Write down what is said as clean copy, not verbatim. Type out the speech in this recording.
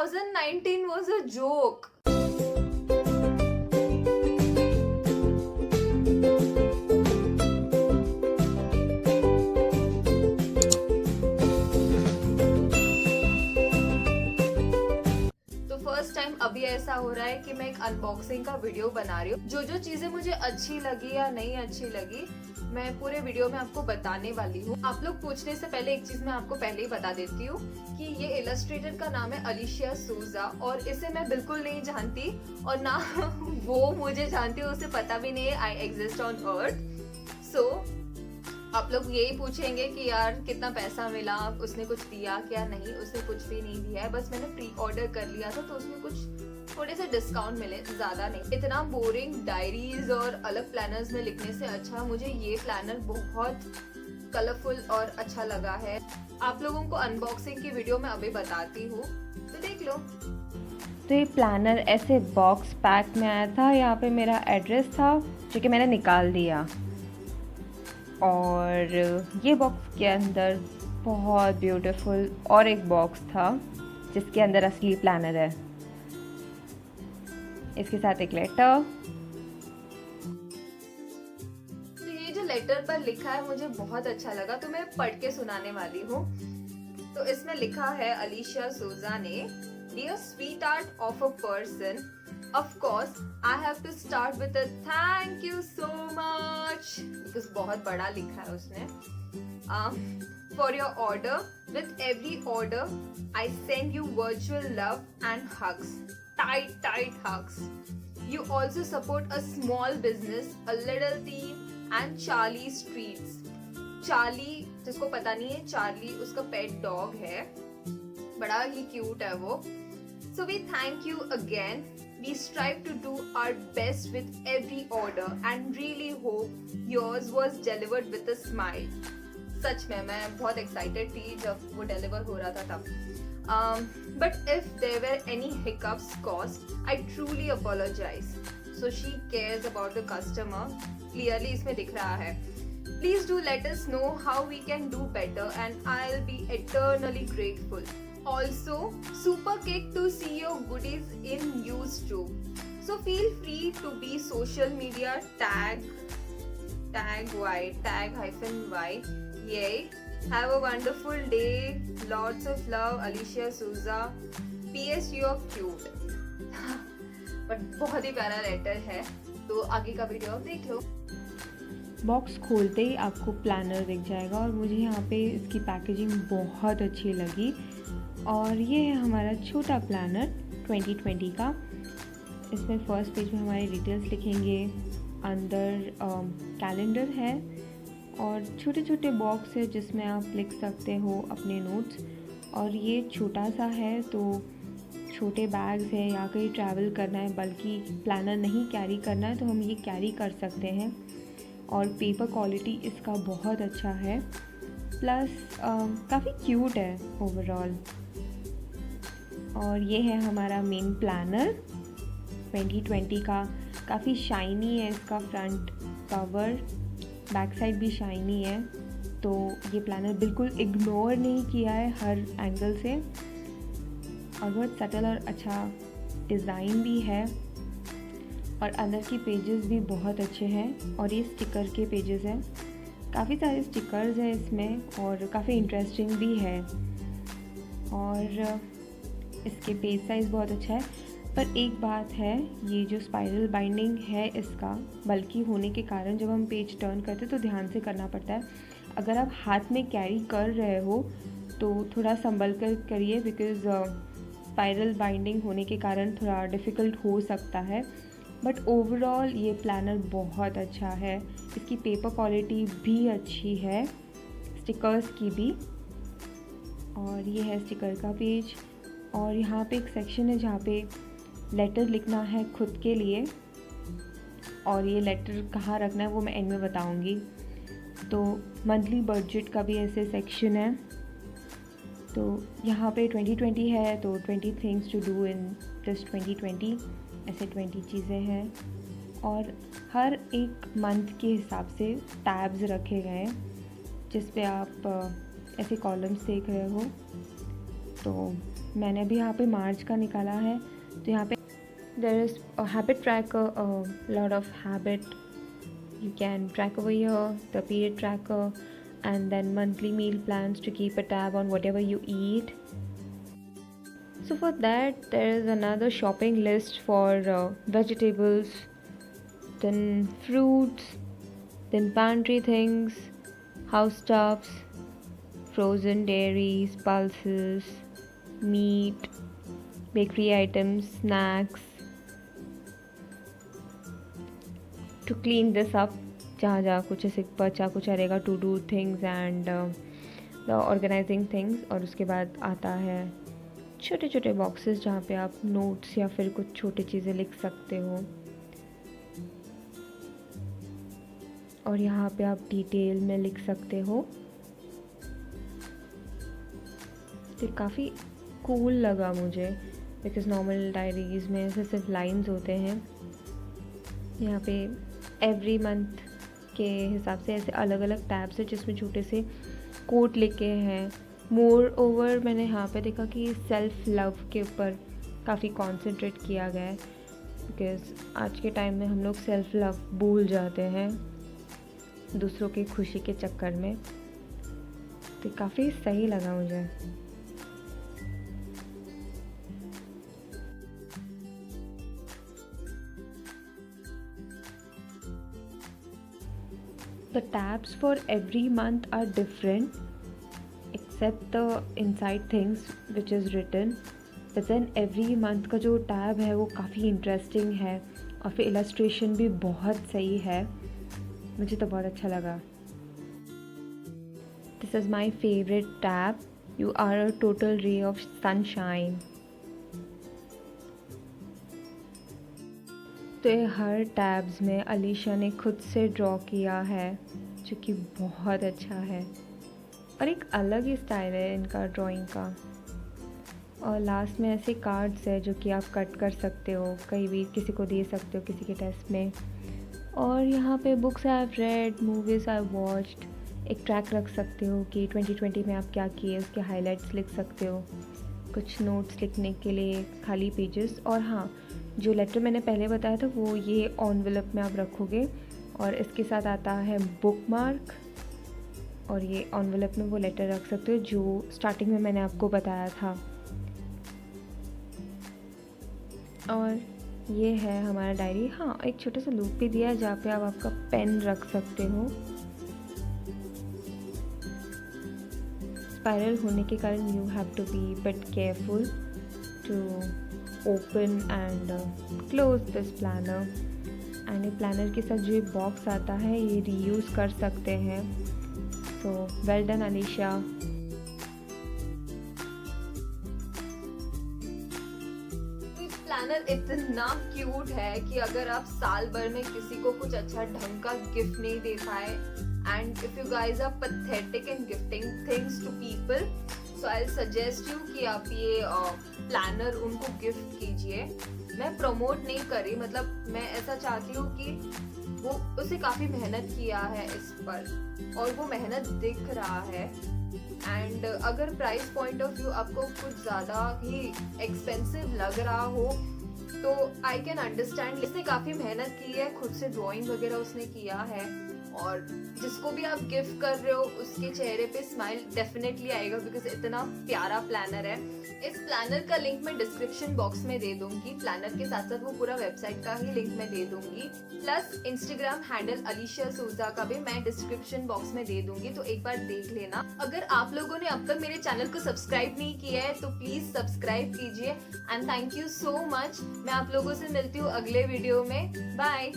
2019 was a joke. First time अभी ऐसा हो रहा है कि मैं एक अनबॉक्सिंग का वीडियो बना रही हूँ। जो जो चीजें मुझे अच्छी लगी या नहीं अच्छी लगी मैं पूरे वीडियो में आपको बताने वाली हूँ। आप लोग पूछने से पहले एक चीज मैं आपको पहले ही बता देती हूँ कि ये इलस्ट्रेटर का नाम है अलिशिया सूजा और इसे मैं बिल्कुल नहीं जानती और ना वो मुझे जानती है, उसे पता भी नहीं है आई एग्जिस्ट ऑन अर्थ। सो आप लोग यही पूछेंगे कि यार कितना पैसा मिला, उसने कुछ दिया क्या? नहीं, उसने कुछ भी नहीं दिया है, बस मैंने प्री ऑर्डर कर लिया था तो उसमें कुछ थोड़े से डिस्काउंट मिले, ज्यादा नहीं। इतना बोरिंग डायरीज और अलग प्लानर्स में लिखने से अच्छा मुझे ये प्लानर बहुत कलरफुल और अच्छा लगा है। आप लोगों को अनबॉक्सिंग की वीडियो में अभी बताती हूँ, तो देख लो। तो ये प्लानर ऐसे बॉक्स पैक में आया था। यहाँ पे मेरा एड्रेस था जो कि मैंने निकाल दिया और ये बॉक्स के अंदर बहुत ब्यूटीफुल और एक बॉक्स था जिसके अंदर असली प्लानर है। इसके साथ एक लेटर। तो ये जो लेटर पर लिखा है मुझे बहुत अच्छा लगा तो मैं पढ़ के सुनाने वाली हूँ। तो इसमें लिखा है अलिशिया सूजा ने, dear sweet art of a person, of course I have to start with a thank you so much because बहुत बड़ा लिखा है उसने। For your order, with every order I send you virtual love and hugs, tight hugs. You also support a small business, a little team and Charlie Streets. Charlie, जिसको पता नहीं है, Charlie उसका पेट डॉग है, बड़ा ही cute है वो। So we thank you again. We strive to do our best with every order and really hope yours was delivered with a smile. सच में मैं बहुत excited थी जब वो deliver हो रहा था तब। But if there were any hiccups caused, I truly apologize. So she cares about the customer. Clearly इसमें दिख रहा है। Please do let us know how we can do better and I'll be eternally grateful. Also, super kick to see your goodies in use too. So feel free to be social media tag y. Yay! Have a wonderful day. Lots of love, Alicia Souza. PS you are cute. But बहुत ही प्यारा letter है, तो आगे का video आप देख लो। Box खोलते ही आपको प्लानर दिख जाएगा और मुझे यहाँ पे इसकी पैकेजिंग बहुत अच्छी लगी। और ये है हमारा छोटा प्लानर 2020 का। इसमें फर्स्ट पेज में हमारे डिटेल्स लिखेंगे, अंदर कैलेंडर है और छोटे छोटे बॉक्स है जिसमें आप लिख सकते हो अपने नोट्स। और ये छोटा सा है तो छोटे बैग्स है या कहीं ट्रैवल करना है बल्कि प्लानर नहीं कैरी करना है तो हम ये कैरी कर सकते हैं। और पेपर क्वालिटी इसका बहुत अच्छा है, प्लस काफ़ी क्यूट है ओवरऑल। और ये है हमारा मेन प्लानर 2020 का। काफ़ी शाइनी है इसका फ्रंट कवर, बैक साइड भी शाइनी है, तो ये प्लानर बिल्कुल इग्नोर नहीं किया है हर एंगल से। और बहुत सटल और अच्छा डिज़ाइन भी है और अंदर की पेजेस भी बहुत अच्छे हैं। और ये स्टिकर के पेजेस हैं, काफ़ी सारे स्टिकर्स हैं इसमें और काफ़ी इंटरेस्टिंग भी है। और इसके पेज साइज़ बहुत अच्छा है। पर एक बात है, ये जो स्पाइरल बाइंडिंग है इसका बल्कि होने के कारण जब हम पेज टर्न करते हैं तो ध्यान से करना पड़ता है। अगर आप हाथ में कैरी कर रहे हो तो थोड़ा संभल कर करिए, बिकॉज़ स्पाइरल बाइंडिंग होने के कारण थोड़ा डिफ़िकल्ट हो सकता है। बट ओवरऑल ये प्लानर बहुत अच्छा है। इसकी पेपर क्वालिटी भी अच्छी है, स्टिकर्स की भी। और ये है स्टिकर का पेज। और यहाँ पे एक सेक्शन है जहाँ पे लेटर लिखना है खुद के लिए, और ये लेटर कहाँ रखना है वो मैं एंड में बताऊँगी। तो मंथली बजट का भी ऐसे सेक्शन है। तो यहाँ पे 2020 है तो 20 things to do in this 2020, ऐसे 20 चीज़ें हैं। और हर एक मंथ के हिसाब से टैब्स रखे गए हैं जिस पे आप ऐसे कॉलम्स देख रहे हो। तो मैंने अभी यहाँ पे मार्च का निकाला है, तो यहाँ पे there is a habit tracker, lot of habit you can track over here, the period tracker, and then monthly meal plans to keep a tab on whatever you eat. So for that there is another shopping list for vegetables, then fruits, then pantry things, house stuffs, frozen dairies, pulses, meat, bakery items, snacks. To clean this up, जहाँ जहाँ कुछ ऐसे बचा कुछ रहेगा, to do things and the organizing things. और उसके बाद आता है छोटे छोटे बॉक्सेस जहाँ पे आप नोट्स या फिर कुछ छोटी चीज़ें लिख सकते हो. और यहाँ पे आप डिटेल में लिख सकते हो. तो काफ़ी कूल लगा मुझे, बिकॉज नॉर्मल डायरीज़ में ऐसे सिर्फ लाइंस होते हैं. यहाँ पे एवरी मंथ के हिसाब से ऐसे अलग अलग टैब्स है जिसमें छोटे से कोट लिखे हैं. मोर ओवर मैंने यहाँ पे देखा कि सेल्फ लव के ऊपर काफ़ी कंसंट्रेट किया गया है, बिकॉज आज के टाइम में हम लोग सेल्फ लव भूल जाते हैं दूसरों की खुशी के चक्कर में. तो काफ़ी सही लगा मुझे. The tabs for every month are different except the inside things which is written, but then every month का जो टैब है वो काफ़ी इंटरेस्टिंग है और फिर इलस्ट्रेशन भी बहुत सही है. मुझे तो बहुत अच्छा लगा. This is my favorite tab. You are a total ray of sunshine. तो ये हर टैब्स में अलीशा ने खुद से ड्रॉ किया है, जो कि बहुत अच्छा है और एक अलग ही स्टाइल है इनका ड्राइंग का. और लास्ट में ऐसे कार्ड्स है जो कि आप कट कर सकते हो, कहीं भी किसी को दे सकते हो किसी के टेस्ट में. और यहाँ पे books I have read, movies I watched, एक ट्रैक रख सकते हो कि 2020 में आप क्या किए, उसके हाइलाइट्स लिख सकते हो, कुछ नोट्स लिखने के लिए खाली पेजेस. और हाँ, जो लेटर मैंने पहले बताया था वो ये एनवेलप में आप रखोगे और इसके साथ आता है बुक मार्क. और ये एनवेलप में वो लेटर रख सकते हो जो स्टार्टिंग में मैंने आपको बताया था. और ये है हमारा डायरी. हाँ, एक छोटा सा लूप भी दिया है जहाँ पे आप आपका पेन रख सकते हो. स्पाइरल होने के कारण you have to be bit careful to open and close this planner. And ये प्लानर के साथ जो ये बॉक्स आता है ये रीयूज़ कर सकते हैं. So well done Alisha. Planner इतना क्यूट है कि अगर आप साल भर में किसी को कुछ अच्छा ढंग का गिफ्ट नहीं दे पाए, and if you guys are pathetic in gifting things to people, so I suggest you कि आप ये प्लानर उनको गिफ्ट कीजिए. मैं प्रमोट नहीं करी, मतलब मैं ऐसा चाहती हूँ कि वो उसे काफी मेहनत किया है इस पर और वो मेहनत दिख रहा है. एंड अगर प्राइस पॉइंट ऑफ व्यू आपको कुछ ज्यादा ही एक्सपेंसिव लग रहा हो तो आई कैन अंडरस्टैंड. इसने काफी मेहनत की है, खुद से ड्राइंग वगैरह उसने किया है और जिसको भी आप गिफ्ट कर रहे हो उसके चेहरे पे स्माइल डेफिनेटली आएगा बिकॉज इतना प्यारा प्लानर है. इस प्लानर का लिंक मैं डिस्क्रिप्शन बॉक्स में दे दूंगी. प्लानर के साथ साथ वो पूरा वेबसाइट का ही लिंक मैं दे दूंगी, प्लस इंस्टाग्राम हैंडल अलीशा सूजा का भी मैं डिस्क्रिप्शन बॉक्स में दे दूंगी, तो एक बार देख लेना. अगर आप लोगों ने अब तक मेरे चैनल को सब्सक्राइब नहीं किया है तो प्लीज सब्सक्राइब कीजिए. And thank you so much. मैं आप लोगों से मिलती हूँ अगले वीडियो में. बाय.